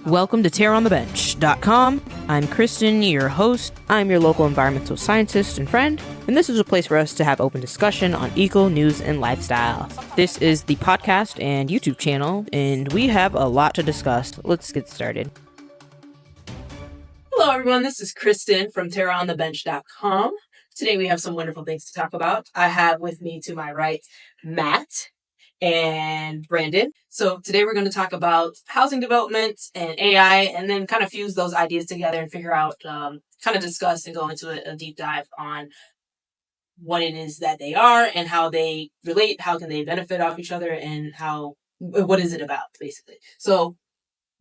Welcome to TerraOnTheBench.com. I'm Christin, your host. I'm your local environmental scientist and friend, and this is a place for us to have open discussion on eco, news, and lifestyle. This is the podcast and YouTube channel, and we have a lot to discuss. Let's get started. Hello, everyone. This is Christin from TerraOnTheBench.com. Today we have some wonderful things to talk about. I have with me to my right, Matt and Brandon. So today we're going to talk about housing development and AI, and then kind of fuse those ideas together and figure out, kind of discuss and go into a deep dive on what it is that they are and how they relate, how can they benefit off each other, and what is it about, basically. So,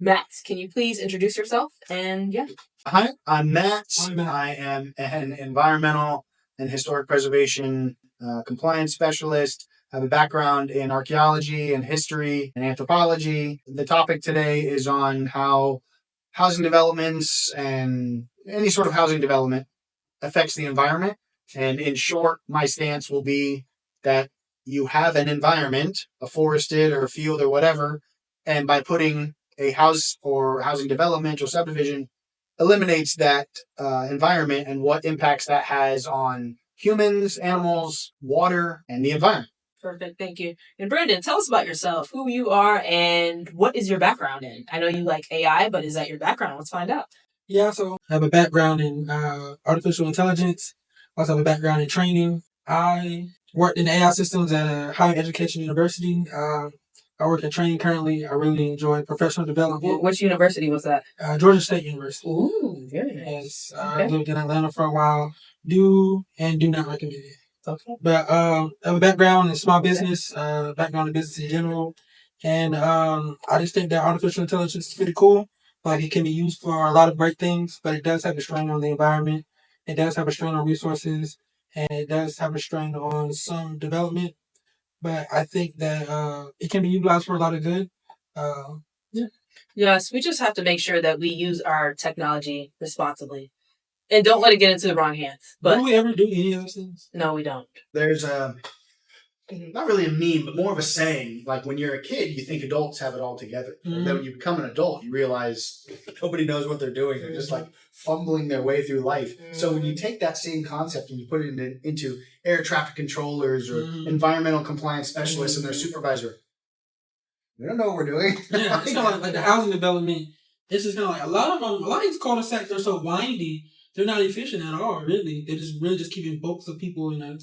Matt, can you please introduce yourself? And yeah. Hi, I'm Matt. I am an environmental and historic preservation compliance specialist. I have a background in archaeology and history and anthropology. The topic today is on how housing developments and any sort of housing development affects the environment. And in short, my stance will be that you have an environment, a forested or a field or whatever, and by putting a house or housing development or subdivision eliminates that environment and what impacts that has on humans, animals, water, and the environment. Perfect, thank you. And Brandon, tell us about yourself, who you are, and what is your background in? I know you like AI, but is that your background? Let's find out. Yeah, so I have a background in artificial intelligence. I also have a background in training. I worked in AI systems at a higher education university. I work in training currently. I really enjoy professional development. Which university was that? Georgia State University. Ooh, very nice. Yes, I lived in Atlanta for a while. Do not recommend it. Okay. But I have a background in small business, background in business in general. And I just think that artificial intelligence is pretty cool. Like, it can be used for a lot of great things, but it does have a strain on the environment. It does have a strain on resources, and it does have a strain on some development. But I think that it can be utilized for a lot of good. Yeah. Yes, we just have to make sure that we use our technology responsibly. And don't let it get into the wrong hands. But do we ever do any of those things? No, we don't. There's not really a meme, but more of a saying. Like, when you're a kid, you think adults have it all together. Mm-hmm. Then when you become an adult, you realize nobody knows what they're doing. They're just like fumbling their way through life. Mm-hmm. So when you take that same concept and you put it into air traffic controllers or environmental compliance specialists and their supervisor, we don't know what we're doing. Yeah, it's kind of like the housing development. It's just kind of like a lot of these cul-de-sacs are so windy. They're not efficient at all, really. They're just really just keeping bulks of people in a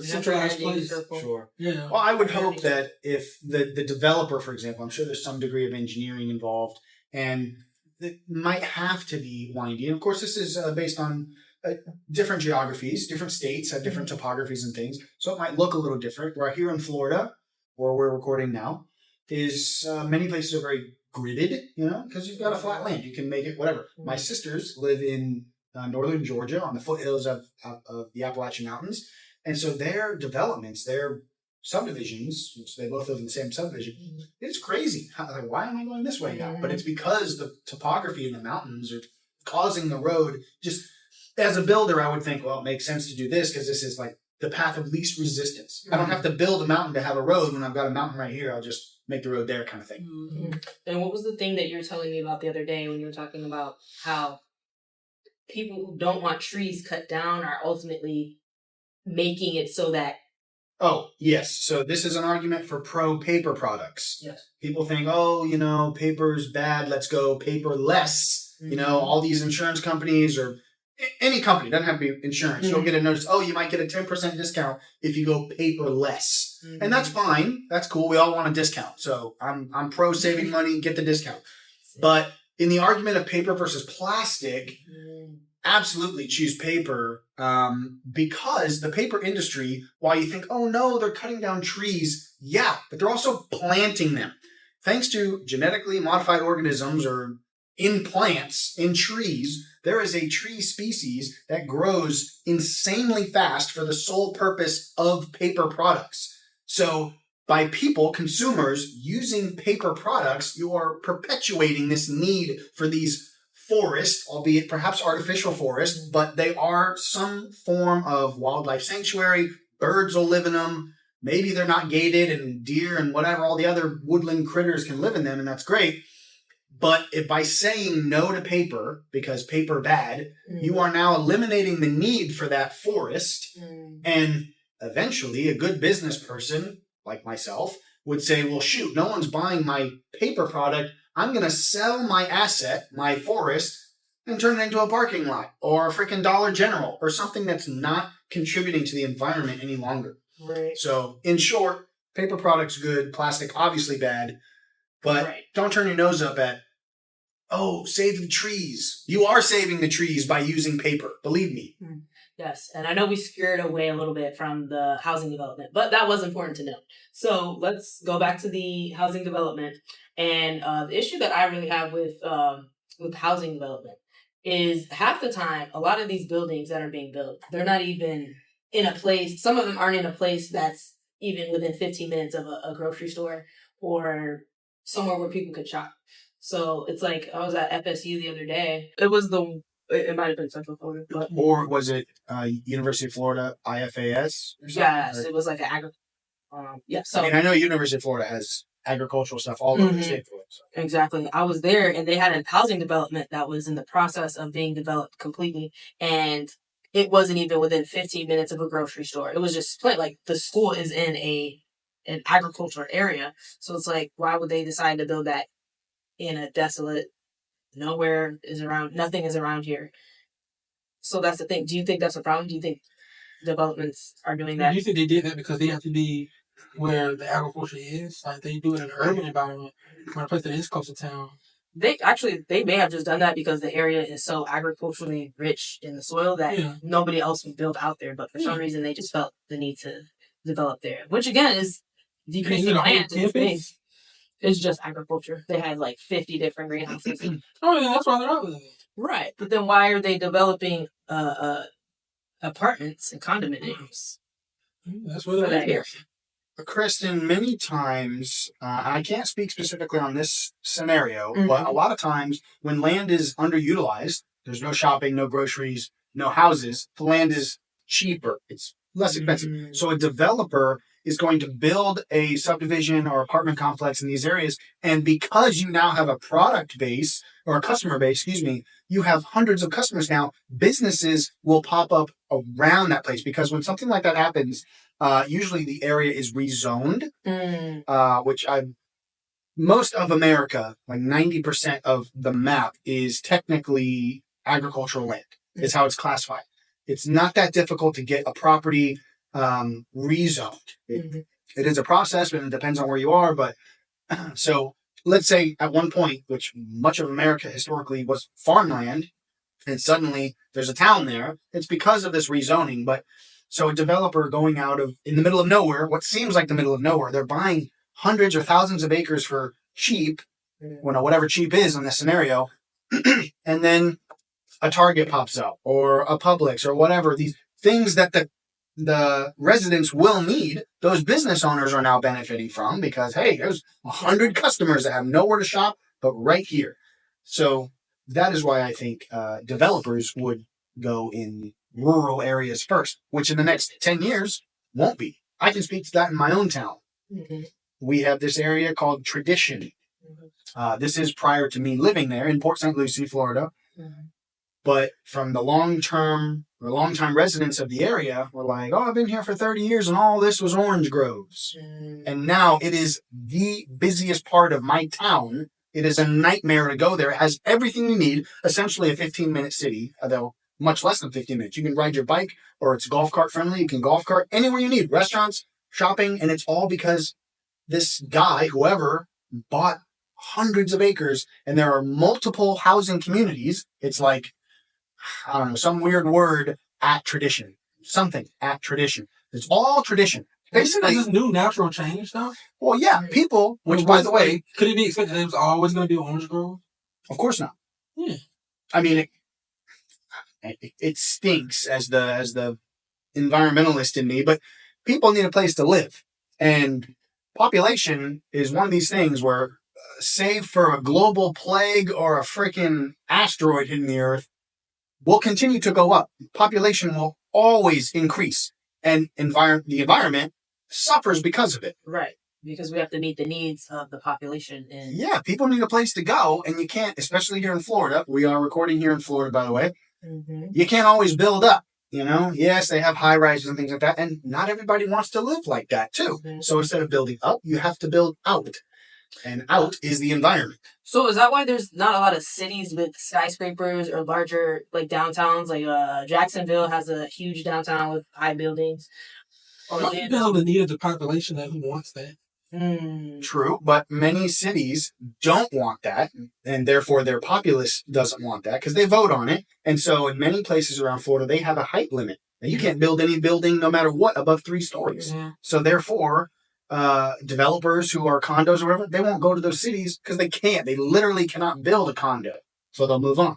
centralized place. Sure. Yeah. Well, I would hope that if the developer, for example, I'm sure there's some degree of engineering involved, and it might have to be windy. And of course, this is based on different geographies. Different states have different topographies and things, so it might look a little different. Where here in Florida, where we're recording now, is many places are very gridded, because you've got a flat land. You can make it whatever. My sisters live in northern Georgia on the foothills of the Appalachian Mountains. And so their developments, their subdivisions, which they both live in the same subdivision, it's crazy. Like, why am I going this way now? But it's because the topography in the mountains are causing the road. Just as a builder, I would think, well, it makes sense to do this because this is like the path of least resistance. Mm-hmm. I don't have to build a mountain to have a road. When I've got a mountain right here, I'll just make the road there, kind of thing. Mm-hmm. And what was the thing that you were telling me about the other day when you were talking about how people who don't want trees cut down are ultimately making it so that... Oh, yes. So this is an argument for pro-paper products. Yes. People think, paper's bad, let's go paperless. Mm-hmm. All these insurance companies or any company, doesn't have to be insurance. Mm-hmm. You'll get a notice, you might get a 10% discount if you go paperless. Mm-hmm. And that's fine. That's cool. We all want a discount. So I'm pro saving money, get the discount. But in the argument of paper versus plastic, absolutely choose paper because the paper industry, while you think, oh no, they're cutting down trees, yeah, but they're also planting them. Thanks to genetically modified organisms or in plants, in trees, there is a tree species that grows insanely fast for the sole purpose of paper products. So by people, consumers, using paper products, you are perpetuating this need for these forests, albeit perhaps artificial forests, but they are some form of wildlife sanctuary. Birds will live in them. Maybe they're not gated, and deer and whatever, all the other woodland critters can live in them, and that's great. But if by saying no to paper, because paper bad, you are now eliminating the need for that forest. And eventually a good business person like myself would say, well, shoot, no one's buying my paper product. I'm going to sell my asset, my forest, and turn it into a parking lot or a freaking Dollar General or something that's not contributing to the environment any longer. Right. So in short, paper products good, plastic obviously bad, but don't turn your nose up at, oh, save the trees. You are saving the trees by using paper. Believe me. Yes, and I know we skirted away a little bit from the housing development, but that was important to note. So let's go back to the housing development. And the issue that I really have with housing development is half the time, a lot of these buildings that are being built, they're not even in a place, some of them aren't in a place that's even within 15 minutes of a grocery store or somewhere where people could shop. So it's like, I was at FSU the other day. It might have been Central Florida. But, or was it University of Florida, IFAS? Yes, it was like an so I know University of Florida has agricultural stuff all over the state. So. Exactly. I was there and they had a housing development that was in the process of being developed completely. And it wasn't even within 15 minutes of a grocery store. It was just split. Like the school is in an agricultural area. So it's like, why would they decide to build that in a desolate, nothing is around here? So that's the thing. Do you think that's a problem? Do you think developments are doing that? Do you think they did that because they have to be where the agriculture is? Like they do it in an urban environment, or a place that is close to town. They may have just done that because the area is so agriculturally rich in the soil that nobody else would build out there. But for some reason, they just felt the need to develop there, which again is decreasing land in space. It's just agriculture. They had like 50 different greenhouses. That's why they're out there. Right, but then why are they developing apartments and condominiums? That's where they're at. Christin, many times, I can't speak specifically on this scenario, but a lot of times when land is underutilized, there's no shopping, no groceries, no houses, the land is cheaper. It's less expensive. So a developer is going to build a subdivision or apartment complex in these areas. And because you now have a product base or a customer base, you have hundreds of customers now, businesses will pop up around that place because when something like that happens, usually the area is rezoned, which most of America, like 90% of the map is technically agricultural land, is how it's classified. It's not that difficult to get a property rezoned. It is a process, and it depends on where you are. But so let's say at one point, which much of America historically was farmland, and suddenly there's a town there. It's because of this rezoning. But so a developer going out in the middle of nowhere, what seems like the middle of nowhere, they're buying hundreds or thousands of acres for cheap, whatever cheap is in this scenario, and then a Target pops up or a Publix or whatever, these things that the residents will need, those business owners are now benefiting from because, hey, there's 100 customers that have nowhere to shop but right here. So that is why I think developers would go in rural areas first, which in the next 10 years won't be. I can speak to that in my own town. We have this area called Tradition. This is prior to me living there in Port St. Lucie, Florida. But from the long-time residents of the area were like, oh, I've been here for 30 years and all this was orange groves. And now it is the busiest part of my town. It is a nightmare to go there. It has everything you need, essentially a 15-minute city, although much less than 15 minutes. You can ride your bike or it's golf cart friendly. You can golf cart anywhere you need, restaurants, shopping, and it's all because this guy, whoever, bought hundreds of acres and there are multiple housing communities. It's like, I don't know, some weird word at Tradition. Something at Tradition. It's all tradition. Basically, this new natural change stuff. Well, yeah, people, which by the way... Could it be expected that it was always going to be orange grove? Of course not. Yeah. I mean, it stinks as the environmentalist in me, but people need a place to live. And population is one of these things where, save for a global plague or a freaking asteroid hitting the Earth, will continue to go up. Population will always increase. And the environment suffers because of it. Right. Because we have to meet the needs of the population. And Yeah, people need a place to go, and you can't, especially here in Florida. We are recording here in Florida, by the way. You can't always build up, you know? Yes, they have high rises and things like that, and not everybody wants to live like that, too. So instead of building up, you have to build out. And out is the environment. So is that why there's not a lot of cities with skyscrapers or larger like downtowns? Like Jacksonville has a huge downtown with high buildings. It depends on the need of the population that who wants that. True, but many cities don't want that, and therefore their populace doesn't want that because they vote on it. And so in many places around Florida, they have a height limit. And you can't build any building no matter what above 3 stories. So therefore, developers who are condos or whatever, they won't go to those cities because they can't. They literally cannot build a condo. So they'll move on.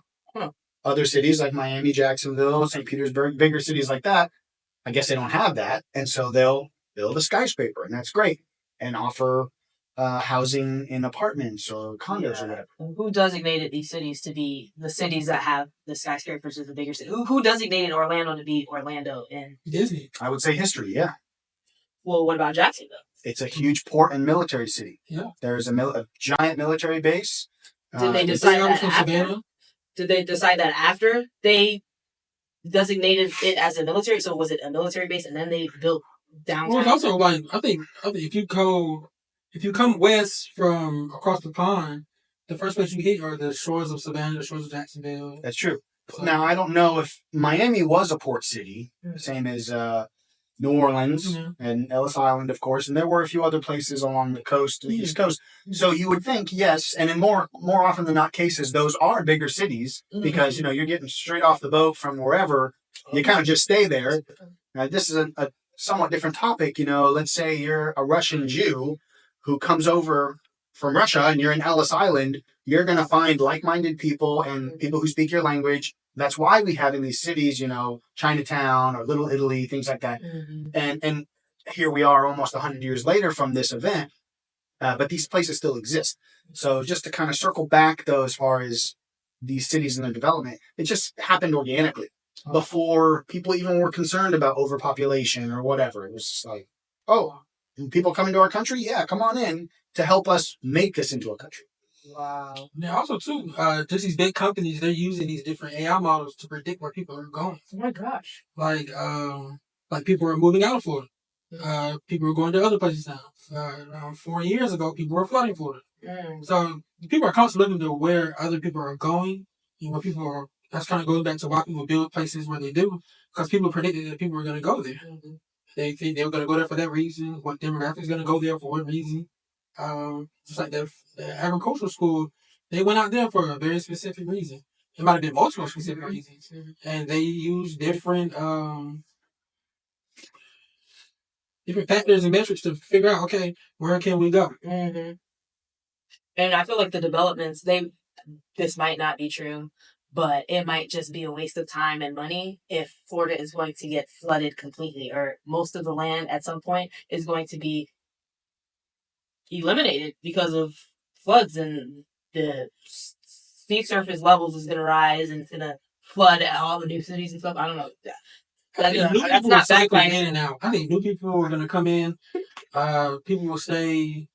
Other cities like Miami, Jacksonville, St. Petersburg, bigger cities like that, I guess they don't have that. And so they'll build a skyscraper, and that's great. And offer housing in apartments or condos or whatever. Who designated these cities to be the cities that have the skyscrapers as the bigger city? Who designated Orlando to be Orlando? And Disney. I would say history, yeah. Well, what about Jacksonville? It's a huge port and military city. Yeah. There's a giant military base. Did they decide that after? Did they decide that after they designated it as a military? So was it a military base and then they built downtown? Well, it's also like I think if you come west from across the pond, the first place you hit are the shores of Savannah, the shores of Jacksonville. That's true. So, now I don't know if Miami was a port city, same as New Orleans and Ellis Island, of course, and there were a few other places along the coast, the East Coast. So you would think, yes, and in more often than not cases, those are bigger cities because you're getting straight off the boat from wherever. You kind of just stay there. Now, this is a somewhat different topic. Let's say you're a Russian Jew who comes over from Russia and you're in Ellis Island. You're going to find like-minded people and people who speak your language. That's why we have in these cities, Chinatown or Little Italy, things like that. And here we are almost 100 years later from this event, but these places still exist. So just to kind of circle back, though, as far as these cities and their development, it just happened organically before people even were concerned about overpopulation or whatever. It was just like, oh, people coming to our country? Yeah, come on in to help us make this into a country. Wow. And also, too, just these big companies, they're using these different AI models to predict where people are going. Oh, my gosh. Like people are moving out of Florida. People are going to other places now. Around 4 years ago, people were flooding Florida. So people are constantly looking to where other people are going. Where people are. That's kind of goes back to why people build places where they do, because people predicted that people were going to go there. They think they were going to go there for that reason. What demographic is going to go there for what reason? Just like the agricultural school, they went out there for a very specific reason. It might have been multiple specific reasons, and they used different factors and metrics to figure out, okay, where can we go? And I feel like the developments, this might not be true, but it might just be a waste of time and money if Florida is going to get flooded completely, or most of the land at some point is going to be eliminated because of floods, and the sea surface levels is going to rise and it's going to flood all the new cities and stuff. I don't know. That's not cycling in and out. I think new people are going to come in. People will stay.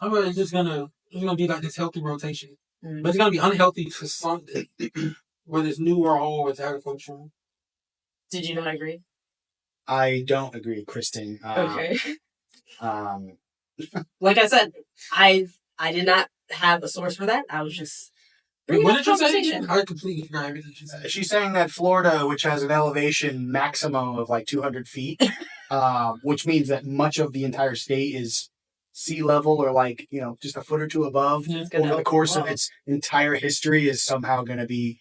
It's just going to be like this healthy rotation. But it's going to be unhealthy for something, whether it's new or old, it's agricultural. Did you not agree? I don't agree, Christin. Okay. Like I said, I did not have a source for that. I was just what did you say? I completely forgot everything she said. She's saying that Florida, which has an elevation maximum of like 200 feet, which means that much of the entire state is sea level or like, just a foot or two above over the course of its entire history is somehow going to be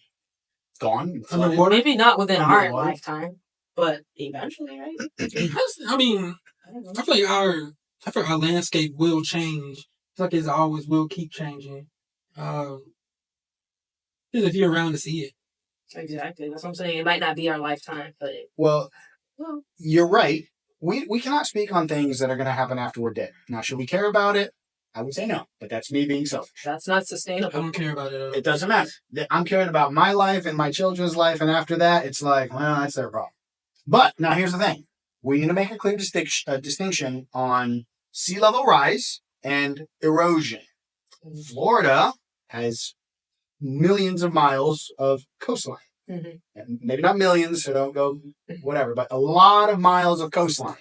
gone. Maybe not within our lifetime, but eventually, right? I mean, I feel like our landscape will change. It's like it always will keep changing. If you're around to see it. Exactly. That's what I'm saying. It might not be our lifetime, but well, you're right. We cannot speak on things that are going to happen after we're dead. Now, should we care about it? I would say no, but that's me being selfish. That's not sustainable. I don't care about it at all. It doesn't matter. I'm caring about my life and my children's life, and after that, it's like, well, that's their problem. But now here's the thing. We need to make a clear distinction on sea level rise and erosion. Florida has millions of miles of coastline. And maybe not millions, so don't go whatever, but a lot of miles of coastline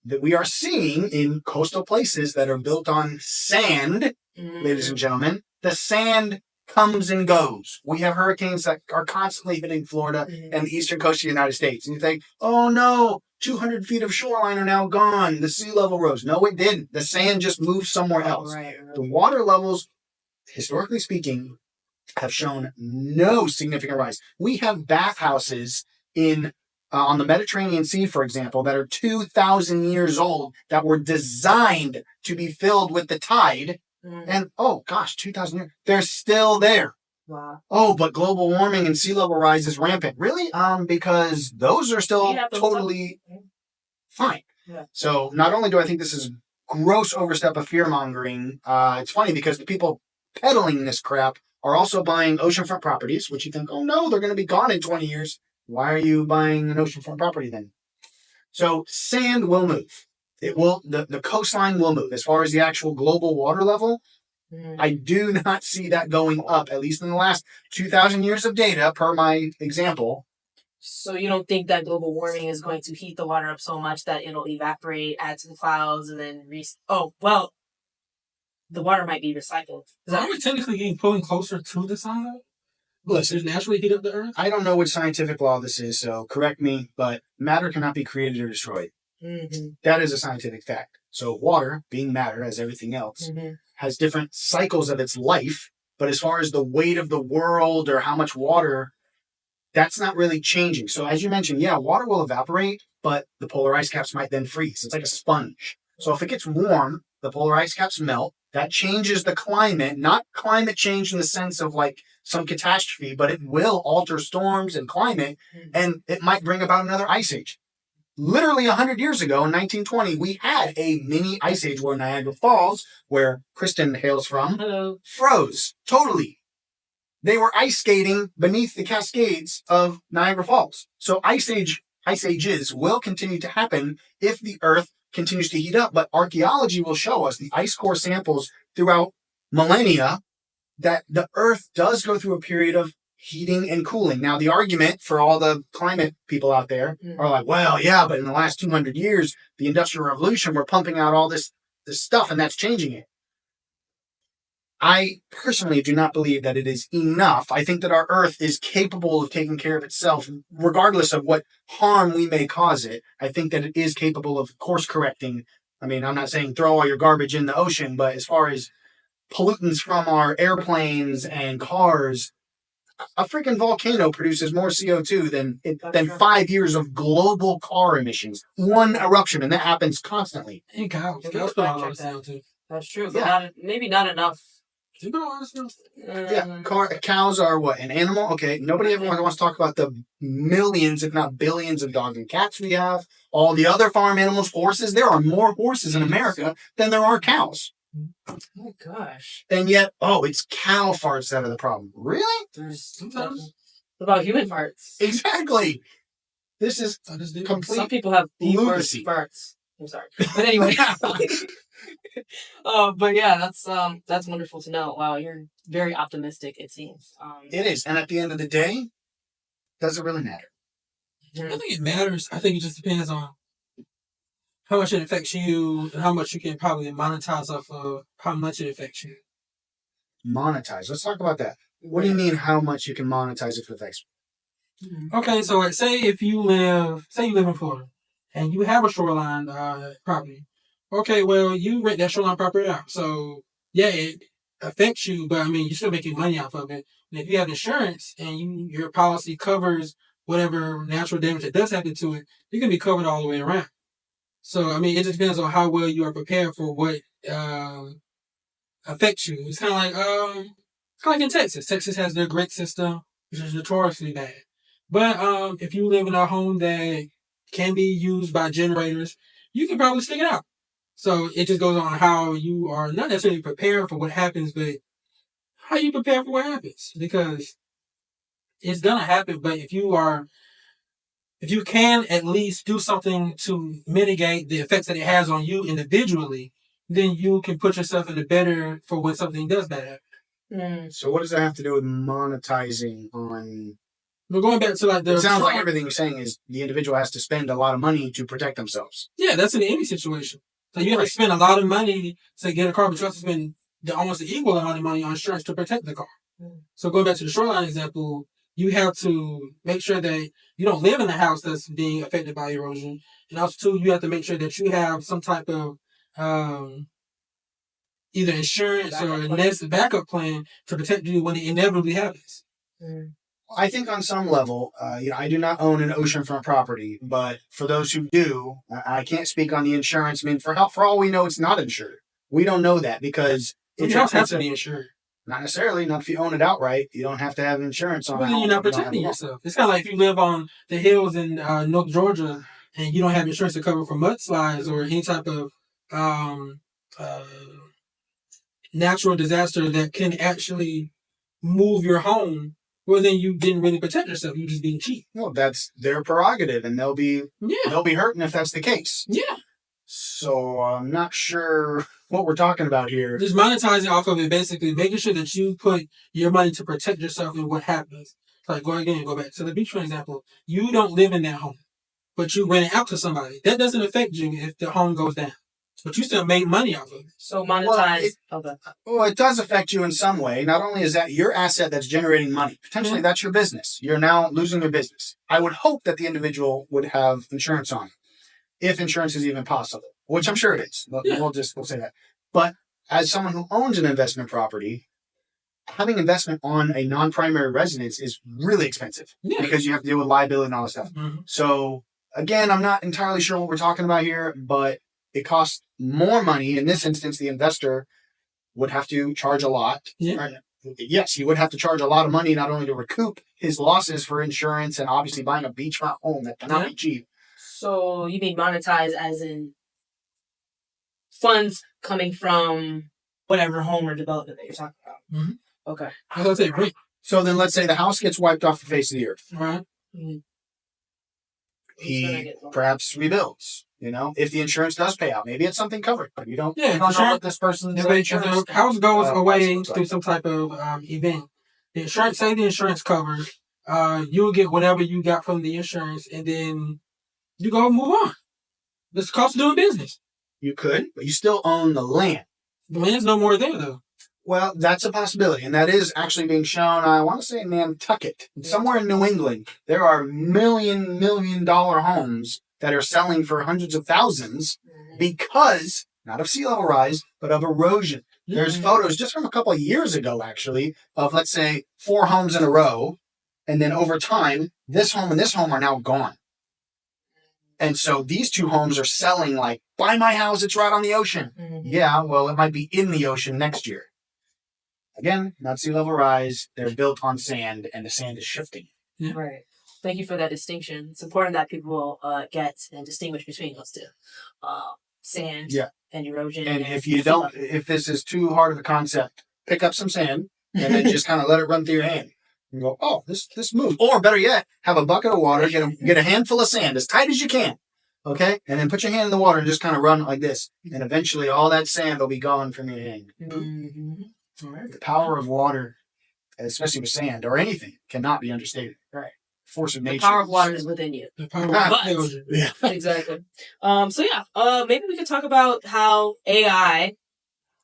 that we are seeing in coastal places that are built on sand, ladies and gentlemen. The sand comes and goes. We have hurricanes that are constantly hitting Florida and the eastern coast of the United States. And you think, oh no, 200 feet of shoreline are now gone. The sea level rose. No, it didn't. The sand just moved somewhere else. Right. The water levels, historically speaking, have shown no significant rise. We have bathhouses in on the Mediterranean Sea, for example, that are 2,000 years old that were designed to be filled with the tide. And, oh gosh, 2,000 years. They're still there. Wow. Oh, but global warming and sea level rise is rampant. Really? Because those are still totally fine. Yeah. So not only do I think this is gross overstep of fear-mongering, it's funny because the people peddling this crap are also buying oceanfront properties, which you think, oh no, they're going to be gone in 20 years. Why are you buying an oceanfront property then? So sand will move. It will. The coastline will move. As far as the actual global water level, I do not see that going up, at least in the last 2,000 years of data, per my example. So you don't think that global warming is going to heat the water up so much that it'll evaporate, add to the clouds, and then the water might be recycled. Are we technically getting pulling closer to the sun? Does naturally heat up the earth? I don't know which scientific law this is, so correct me, but matter cannot be created or destroyed. That is a scientific fact. So water, being matter as everything else, has different cycles of its life, but as far as the weight of the world or how much water, that's not really changing. So as you mentioned, yeah, water will evaporate, but the polar ice caps might then freeze. It's like a sponge. So if it gets warm, the polar ice caps melt. That changes the climate, not climate change in the sense of like some catastrophe, but it will alter storms and climate, and it might bring about another ice age. Literally 100 years ago, in 1920, we had a mini ice age where Niagara Falls, where Christin hails from, froze totally. They were ice skating beneath the Cascades of Niagara Falls. So ice ages will continue to happen if the Earth continues to heat up, but archaeology will show us the ice core samples throughout millennia that the Earth does go through a period of heating and cooling. Now, the argument for all the climate people out there are like, well, yeah, but in the last 200 years, the Industrial Revolution, we're pumping out all this stuff, and that's changing it. I personally do not believe that it is enough. I think that our Earth is capable of taking care of itself, regardless of what harm we may cause it. I think that it is capable of course correcting. I mean, I'm not saying throw all your garbage in the ocean, but as far as pollutants from our airplanes and cars, a freaking volcano produces more CO2 than 5 years of global car emissions. One eruption, and that happens constantly. Hey, cows put a lot of CO2. That's true, but maybe not enough. Yeah, cows are what? An animal? Okay, nobody ever wants to talk about the millions, if not billions, of dogs and cats we have. All the other farm animals, horses. There are more horses in America than there are cows. Oh my gosh. And yet, it's cow farts that are the problem. Really? What about human farts? Exactly. This is complete. Some people have the worst farts. I'm sorry. But anyway. But yeah, that's wonderful to know. Wow, you're very optimistic, it seems. It is. And at the end of the day, does it really matter? I think it matters. I think it just depends on how much it affects you and how much you can probably monetize off of how much it affects you. Monetize. Let's talk about that. What do you mean how much you can monetize if it affects you? Okay, so say you live in Florida and you have a shoreline property. Okay, well, you rent that shoreline property out. So, yeah, it affects you, but, I mean, you're still making money off of it. And if you have insurance and your policy covers whatever natural damage that does happen to it, you can be covered all the way around. So, I mean, it just depends on how well you are prepared for what affects you. It's kind of like in Texas. Texas has their grid system, which is notoriously bad. But if you live in a home that can be used by generators, you can probably stick it out. So it just goes on how you are not necessarily prepared for what happens, but how you prepare for what happens. Because it's going to happen, but if you are if you can at least do something to mitigate the effects that it has on you individually, then you can put yourself in the better for when something does bad happen. So what does that have to do with monetizing on? We're going back to like the. It sounds like everything you're saying is the individual has to spend a lot of money to protect themselves. Yeah, that's in any situation. So you have to spend a lot of money to get a car, but you have to spend almost the equal amount of money on insurance to protect the car. So going back to the shoreline example, you have to make sure that you don't live in a house that's being affected by erosion. And also, too, you have to make sure that you have some type of either insurance or a backup plan to protect you when it inevitably happens. I think on some level, I do not own an oceanfront property, but for those who do, I can't speak on the insurance. I mean, for all we know, it's not insured. We don't know that because It has to be insured. Not necessarily. Not if you own it outright. You don't have to have insurance on it. Well, then you're not protecting yourself. It's kind of like if you live on the hills in North Georgia and you don't have insurance to cover for mudslides or any type of natural disaster that can actually move your home. Well, then you didn't really protect yourself. You're just being cheap. No, that's their prerogative, and they'll be hurting if that's the case. Yeah. So I'm not sure what we're talking about here. Just monetizing off of it, basically making sure that you put your money to protect yourself and what happens. Like go back to the beach, for example. You don't live in that home, but you rent it out to somebody. That doesn't affect you if the home goes down. But you still make money off of it. So monetize. Well, it does affect you in some way. Not only is that your asset that's generating money, potentially that's your business. You're now losing your business. I would hope that the individual would have insurance on it, if insurance is even possible, which I'm sure it is. We'll say that. But as someone who owns an investment property, having investment on a non-primary residence is really expensive because you have to deal with liability and all this stuff. Mm-hmm. So again, I'm not entirely sure what we're talking about here, but it costs more money. In this instance, the investor would have to charge a lot. Yeah. Right? Yes, he would have to charge a lot of money, not only to recoup his losses for insurance and obviously buying a beachfront home that cannot be cheap. So you mean monetize as in funds coming from whatever home or development that you're talking about? Mm-hmm. Okay. I was going to say, great. So then let's say the house gets wiped off the face of the earth. Right. Mm-hmm. He perhaps rebuilds. If the insurance does pay out, maybe it's something covered, but you don't know what this person's insurance. If the house goes away through some type of event, the insurance covers, you'll get whatever you got from the insurance, and then you go move on. It's the cost of doing business. You could, but you still own the land. The land's no more there, though. Well, that's a possibility, and that is actually being shown, I want to say in Nantucket. Somewhere in New England, there are million dollar homes that are selling for hundreds of thousands because, not of sea level rise, but of erosion. Mm-hmm. There's photos just from a couple of years ago, actually, of, let's say, 4 homes in a row, and then over time, this home and this home are now gone. And so these 2 homes are selling like, buy my house, it's right on the ocean. Mm-hmm. Yeah, well, it might be in the ocean next year. Again, not sea level rise. They're built on sand, and the sand is shifting. Yeah. Right. Thank you for that distinction. It's important that people get and distinguish between those two. Sand and erosion. And if this is too hard of a concept, pick up some sand and then just kind of let it run through your hand. And go, oh, this moves. Or better yet, have a bucket of water, get a handful of sand as tight as you can. Okay? And then put your hand in the water and just kind of run like this. And eventually all that sand will be gone from your hand. Mm-hmm. Right. The power of water, especially with sand or anything, cannot be understated. Right. Force of nature. The power of water is within you. The power of yeah. Exactly. Maybe we could talk about how AI.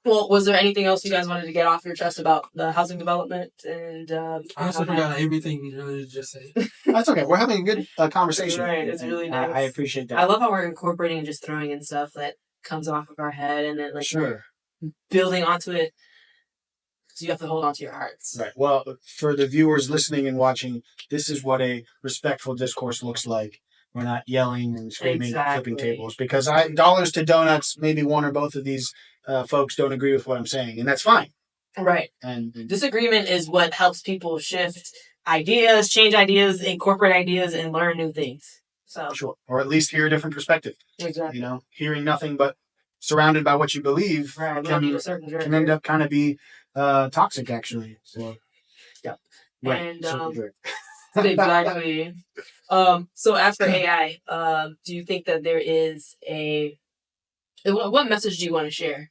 Well, was there anything else you guys wanted to get off your chest about the housing development? And I also forgot everything you really just said. That's okay. We're having a good conversation. Right. It's really nice. I appreciate that. I love how we're incorporating and just throwing in stuff that comes off of our head and then building onto it. So you have to hold on to your hearts. Right. Well, for the viewers listening and watching, this is what a respectful discourse looks like. We're not yelling and screaming and flipping tables. Because dollars to donuts, maybe one or both of these folks don't agree with what I'm saying. And that's fine. Right. And disagreement is what helps people shift ideas, change ideas, incorporate ideas, and learn new things. So sure. Or at least hear a different perspective. Exactly. Hearing nothing but surrounded by what you believe can end up kind of be toxic, actually. So, yeah. Right. And Exactly. So as for AI, do you think that there is what message do you want to share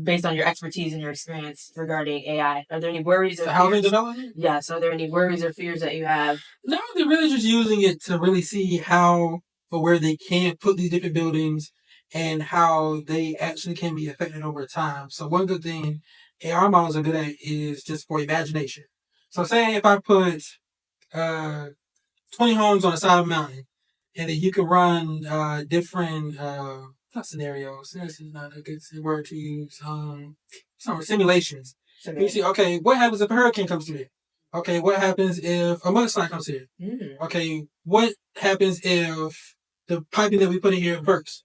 based on your expertise and your experience regarding AI? Are there any worries or Housing fears? development? Yes. Are there any worries or fears that you have? No, they're really just using it to really see how or where they can put these different buildings and how they actually can be affected over time. So one good thing AR models are good at is just for imagination. So say if I put uh, 20 homes on the side of a mountain, and then you can run different not scenarios. This is not a good word to use. Some simulations. You see, okay, what happens if a hurricane comes through here? Okay, what happens if a mudslide comes here? Okay, what happens if the piping that we put in here bursts?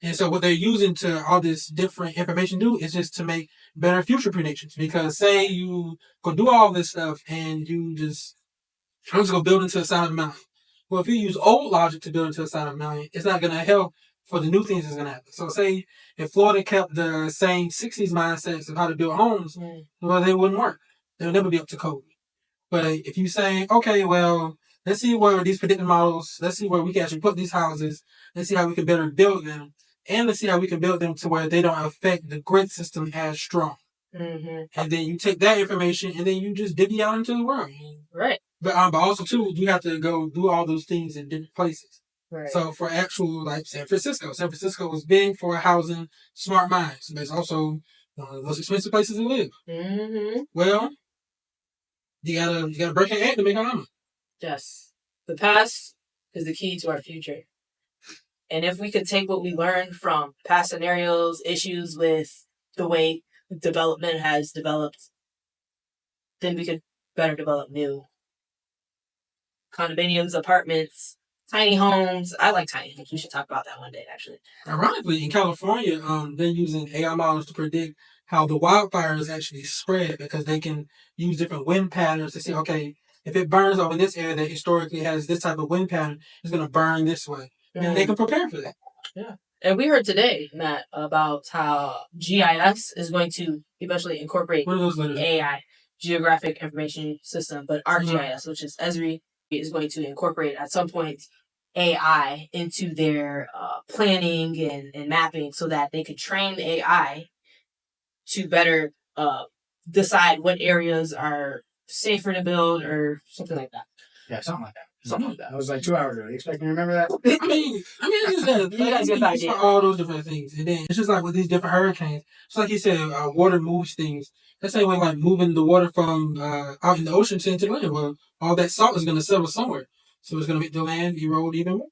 And so what they're using to all this different information do is just to make better future predictions. Because say you go do all this stuff and you just I'm just gonna build into the side of the mountain. Well, if you use old logic to build into the side of the mountain, it's not gonna help for the new things that's gonna happen. So say if Florida kept the same 60s mindsets of how to build homes, well, they wouldn't work. They'll never be up to code. But if you say, okay, well, let's see where these predictive models, let's see where we can actually put these houses, let's see how we can better build them, and let's see how we can build them to where they don't affect the grid system as strong. And then you take that information and then you just divvy out into the world. Right. But also too, you have to go do all those things in different places. Right. So for actual like San Francisco was big for housing smart minds, but it's also one of the most expensive places to live. Well, you gotta break your egg to make an omelet. Yes. The past is the key to our future. And if we could take what we learned from past scenarios, issues with the way development has developed, then we could better develop new condominiums, apartments, tiny homes. I like tiny homes. We should talk about that one day, actually. Ironically, in California, they're using AI models to predict how the wildfires actually spread because they can use different wind patterns to see, okay, if it burns over this area that historically has this type of wind pattern, it's going to burn this way. And they can prepare for that. Yeah. And we heard today, Matt, about how GIS is going to eventually incorporate AI, Geographic Information System, but ArcGIS, which is Esri, is going to incorporate at some point AI into their planning and mapping so that they could train AI to better decide what areas are safer to build or something like that. Yeah, something like that. Something like that. That was like 2 hours ago. You expect me to remember that? I mean, it's just You guys get the idea. for all those different things. And then it's just like with these different hurricanes. It's like you said, water moves things. That's the same way like moving the water from out in the ocean to into the land. Well, all that salt is going to settle somewhere. So it's going to make the land erode even more.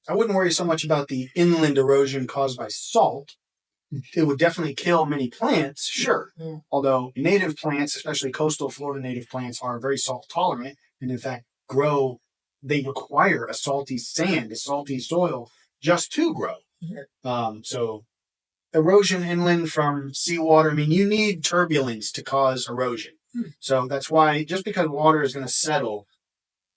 I wouldn't worry so much about the inland erosion caused by salt. It would definitely kill many plants, sure. Although native plants, especially coastal Florida native plants, are very salt tolerant and in fact they require a salty sand, a salty soil just to grow. So erosion inland from seawater, I mean, you need turbulence to cause erosion. So that's why just because water is going to settle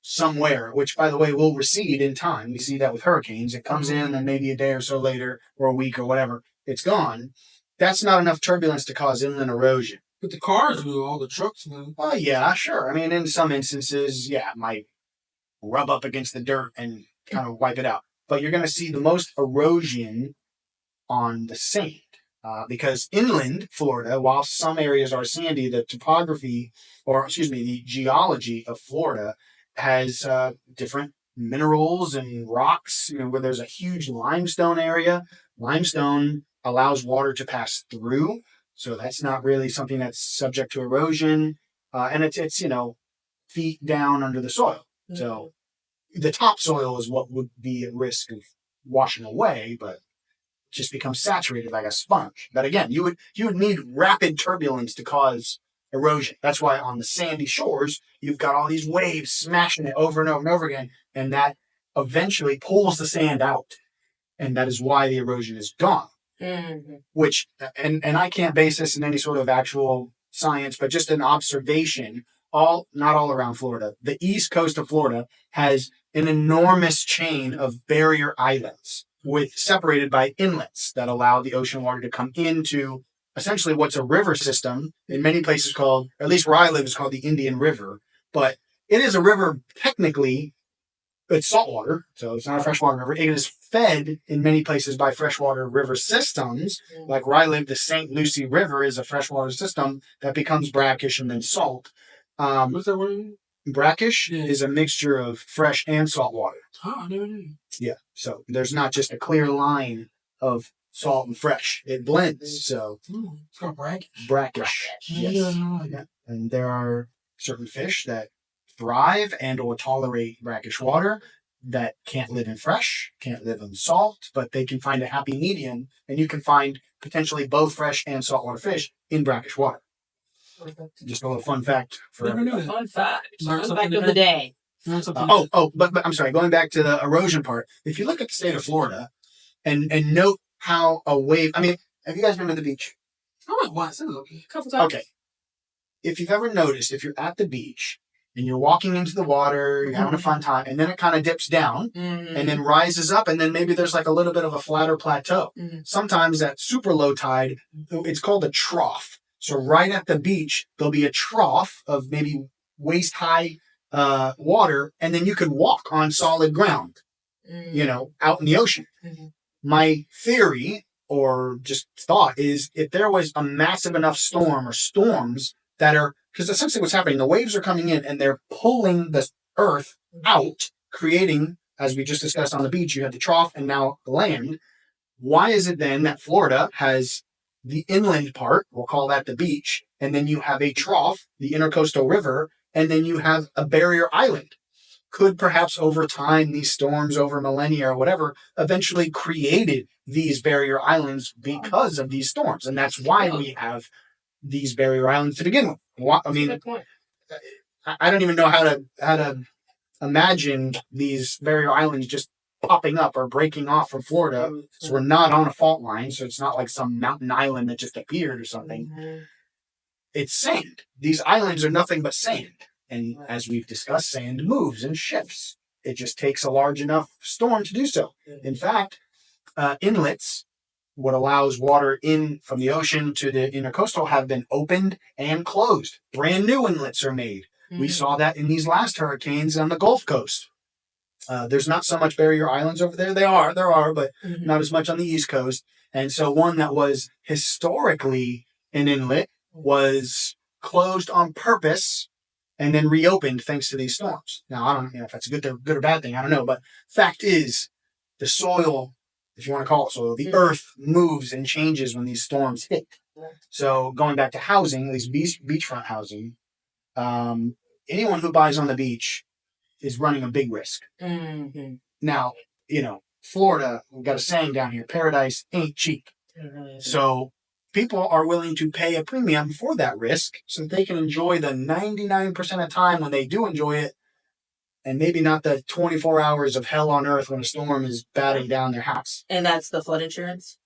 somewhere, which by the way will recede in time. We see that with hurricanes. It comes in and maybe a day or so later or a week or whatever, it's gone. That's not enough turbulence to cause inland erosion. But the cars move, all the trucks move. Oh, yeah, sure. I mean, in some instances, yeah, it might rub up against the dirt and kind of wipe it out. But you're going to see the most erosion on the sand. Because inland Florida, while some areas are sandy, the the geology of Florida has different minerals and rocks, where there's a huge limestone area. Limestone allows water to pass through, so that's not really something that's subject to erosion. And it's feet down under the soil. So the topsoil is what would be at risk of washing away, but just becomes saturated like a sponge. But again, you would need rapid turbulence to cause erosion. That's why on the sandy shores, you've got all these waves smashing it over and over and over again, and that eventually pulls the sand out. And that is why the erosion is gone. Which, and I can't base this in any sort of actual science, but just an observation, not all around Florida. The east coast of Florida has an enormous chain of barrier islands separated by inlets that allow the ocean water to come into essentially what's a river system in many places called, or at least where I live, is called the Indian River. But it is a river technically. It's saltwater, so it's not a freshwater river. It is fed in many places by freshwater river systems. Like where I live, the St. Lucie River is a freshwater system that becomes brackish and then salt. What's that word? Brackish is a mixture of fresh and salt water. Oh, I never knew. Yeah, so there's not just a clear line of salt and fresh. It blends, so... It's called brackish? Brackish, yes. Yeah. And there are certain fish that thrive and or tolerate brackish water that can't live in fresh, can't live in salt, but they can find a happy medium, and you can find potentially both fresh and saltwater fish in brackish water. Just a little fun fact for everybody. Fun fact. Fun fact of the day. But I'm sorry, going back to the erosion part, if you look at the state of Florida and note how a wave, I mean, have you guys been to the beach? I went once. It was okay. A couple times. Okay. If you've ever noticed, if you're at the beach and you're walking into the water, you're having a fun time, and then it kind of dips down and then rises up, and then maybe there's like a little bit of a flatter plateau. Sometimes at super low tide, it's called a trough. So right at the beach, there'll be a trough of maybe waist high water, and then you can walk on solid ground, out in the ocean. My theory or just thought is if there was a massive enough storm or storms that are, because essentially what's happening, the waves are coming in and they're pulling the earth out, creating, as we just discussed on the beach, you have the trough and now the land. Why is it then that Florida has the inland part, we'll call that the beach, and then you have a trough, the intercoastal river, and then you have a barrier island? Could perhaps over time, these storms over millennia or whatever, eventually created these barrier islands because of these storms. And that's why we have these barrier islands to begin with. I mean, I don't even know how to imagine these barrier islands just popping up or breaking off from Florida. So we're not on a fault line. So it's not like some mountain island that just appeared or something. It's sand. These islands are nothing but sand. And as we've discussed, sand moves and shifts. It just takes a large enough storm to do so. In fact, inlets, what allows water in from the ocean to the intercoastal, have been opened and closed. Brand new inlets are made. We saw that in these last hurricanes on the Gulf Coast. There's not so much barrier islands over there. There are, but not as much on the East Coast. And so one that was historically an inlet was closed on purpose and then reopened thanks to these storms. Now, I don't know if that's a good or bad thing. I don't know. But fact is, the soil, if you want to call it soil, the earth moves and changes when these storms hit. So going back to housing, at least beachfront housing, anyone who buys on the beach is running a big risk. Now, Florida, we've got a saying down here, paradise ain't cheap. So people are willing to pay a premium for that risk so that they can enjoy the 99% of time when they do enjoy it, and maybe not the 24 hours of hell on earth when a storm is batting down their house. And that's the flood insurance?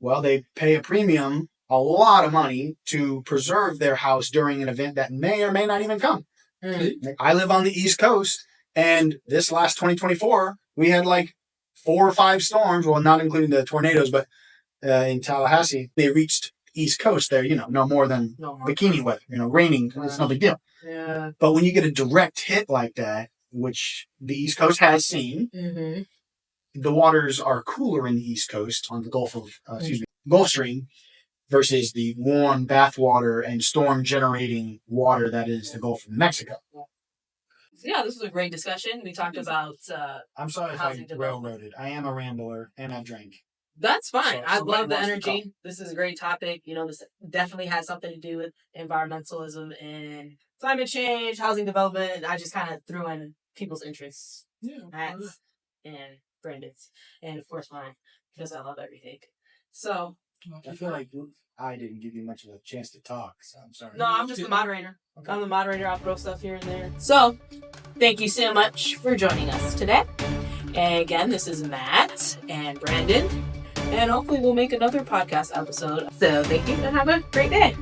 Well, they pay a premium, a lot of money, to preserve their house during an event that may or may not even come. I live on the East Coast, and this last 2024, we had like 4 or 5 storms, well, not including the tornadoes, but in Tallahassee, they reached East Coast there, no more than bikini weather, raining, it's no big deal. Yeah. But when you get a direct hit like that, which the East Coast has seen, the waters are cooler in the East Coast on the Gulf Stream versus the warm bathwater and storm generating water that is the Gulf of Mexico. Yeah, this was a great discussion. We talked about I'm sorry if I railroaded. I am a rambler and I've drank. That's fine. So I love the energy. This is a great topic. This definitely has something to do with environmentalism and climate change, housing development. I just kind of threw in people's interests. Matt's and Brandon's. And of course mine, because I love everything. So I feel like I didn't give you much of a chance to talk, so I'm sorry. No, I'm just the moderator. Okay. I'm the moderator. I'll throw stuff here and there. So thank you so much for joining us today. And again, this is Matt and Brandon. And hopefully we'll make another podcast episode. So thank you and have a great day.